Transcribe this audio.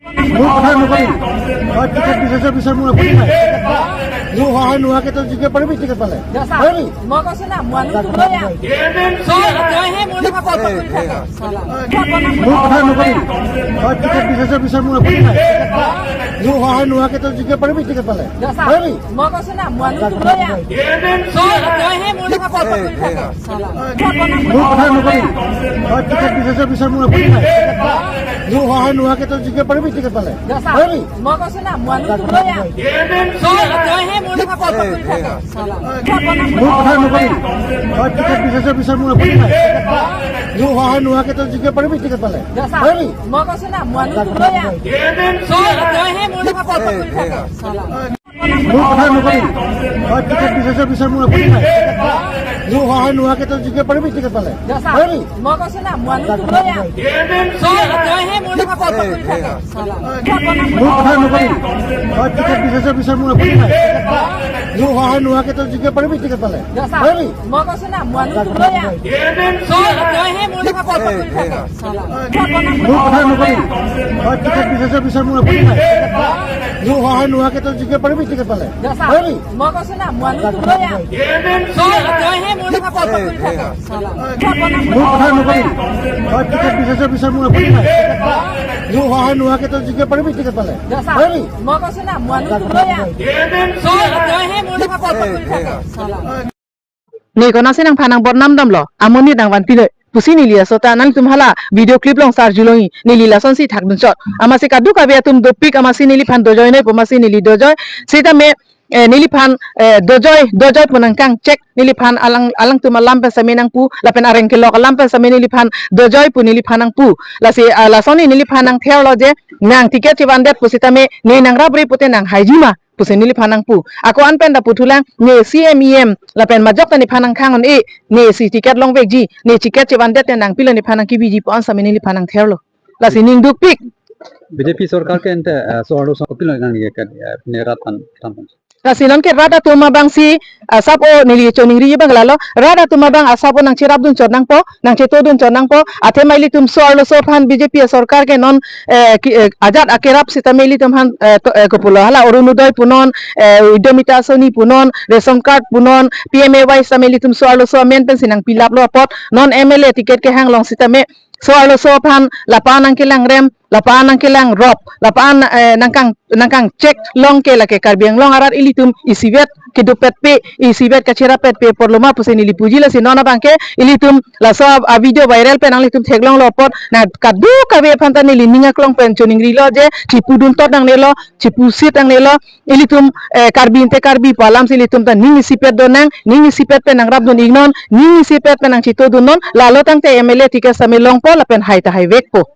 মোৰ কথা নকবি মই টিকেট বিচাৰিছে বিচাৰ মোৰ আপত্তি নাই মোৰ সহায় নোহোৱাকৈ তই জিকিব পাৰিবি টিকেট পালে পাৰিবি মই কৈছো না মানুহটো লৈ আহ তইহে মোৰ লগত কথা কৈ থাক মোৰ কথা নকবি মই টিকেট বিচাৰিছে বিচাৰ মোৰ আপত্তি নাই মোৰ সহায় নোহোৱাকৈ তই জিকিব পাৰিবি টিকেট পালে পাৰিবি মই কৈছো না মানুহটো লৈ আহ তইহে মোৰ লগত কথা কৈ থাক মোৰ কথা নকবি মই টিকেট বিচাৰিছে বিচাৰ মোৰ আপত্তি নাই মোৰ সহায় নোহোৱাকৈ তই জিকিব পাৰিবি টিকেট পালে পাৰিবি মই কৈছো না মানুহটো লৈ আহ তইহে মোৰ লগত কথা কৈ থাক মোৰ কথা নকবি মই টিকেট বিচাৰিছে বিচাৰ মোৰ আপত্তি নাই মোৰ সহায় নোহোৱাকৈ তই জিকিব পাৰিবি টিকেট পালে পাৰিবি মই কৈছো না মানুহটো লৈ আহ তইহে মোৰ লগত কথা কৈ থাক মোৰ কথা নকবি মই টিকেট বিচাৰিছে বিচাৰ মোৰ আপত্তি নাই মোৰ সহায় নোহোৱাকৈ তই জিকিব পাৰিবি টিকেট পালে পাৰিবি মই কৈছো না মানুহটো লৈ আহ তইহে মোৰ লগত কথা কৈ থাক মোৰ কথা নকবি মই টিকেট বিচাৰিছে বিচাৰ মোৰ আপত্তি নাই মোৰ সহায় নোহোৱাকৈ তই জিকিব পাৰিবি টিকেট পালে পাৰিবি মই কৈছো না মানুহটো লৈ আহ তইহে মোৰ লগত কথা কৈ থাক মোৰ কথা নকবি মই টিকেট বিচাৰিছে বিচাৰ মোৰ আপত্তি নাই মোৰ সহায় নোহোৱাকৈ তই জিকিব পাৰিবি টিকেট পালে পাৰিবি মই কৈছো না মানুহটো লৈ আহ তইহে মোৰ লগত কথা কৈ থাক মোৰ কথা নকবি মই টিকেট বিচাৰিছে বিচাৰ মোৰ আপত্তি নাই মোৰ সহায় নোহোৱাকৈ তই জিকিব পাৰিবি টিকেট পালে পাৰিবি মই কৈছো না মানুহটো লৈ আহ তইহে মোৰ লগত কথা কৈ থাক Ni ko nasi nang panang bernam dam lo amoni nang wan pile pusi ni lia sota nang tumhala video clip long sar julongi ni lila son si thak dun shot amasi kadu ka be tum dopik amasi nili phan dojoy nei pomasi nili dojoy sita me nili phan dojoy punang kang check nili phan alang tumalam pe sami nang pu lapen areng ke lok alam pe sami nili phan dojoy pu nili phanang pu la si la soni nili phanang theo lo je nang tiket ci bandet pusita me ni nang rabri pute nang haijima pusenili phanang pu ako anpen da putulang ne CMEM lapen majok tani phanang khangon e ne si ticket long vek ji ne ticket che bandet nang pilo ni phanang ki biji pon saminili phanang therlo la sining duk pik BJP सरकार के अंत सोआलो सपिल नंगे के नेरातन तमन la sinon ke rada tuma bang si asapo nili choningri bang lalo rada tuma bang asapo nang chirap dun chonang po nang cheto dun chonang po athe maili tum soarlo so phan BJP सरकार के non Azad akerap sitameli tum han kopulo hala orunodoy punon udomita soni punon ration card punon PMAY sameli tum soarlo so men pen sinang pilap lo pot non MLA ticket ke hang long sitame soarlo so phan lapan ang kilang rem lapan ang kilang rop lapan nangkang check long ke lake karbiang long arat ilitum isibet ke dopet pe isibet ka chera pet pe por loma puseni lipuji la sinona bangke ilitum la so a video viral pe nang litum theglong lo pot na kadu ka be phanta ni lininga klong pen choning ri lo je chipudun tot nang ne lo chipu sit nang ne lo ilitum karbin te karbi palam silitum ta ning isipet donang ning isipet pe nang rab don ignon ning isipet pe nang chito dunon la lo tang te MLA tiket samelong po la pen hai ta hai vek po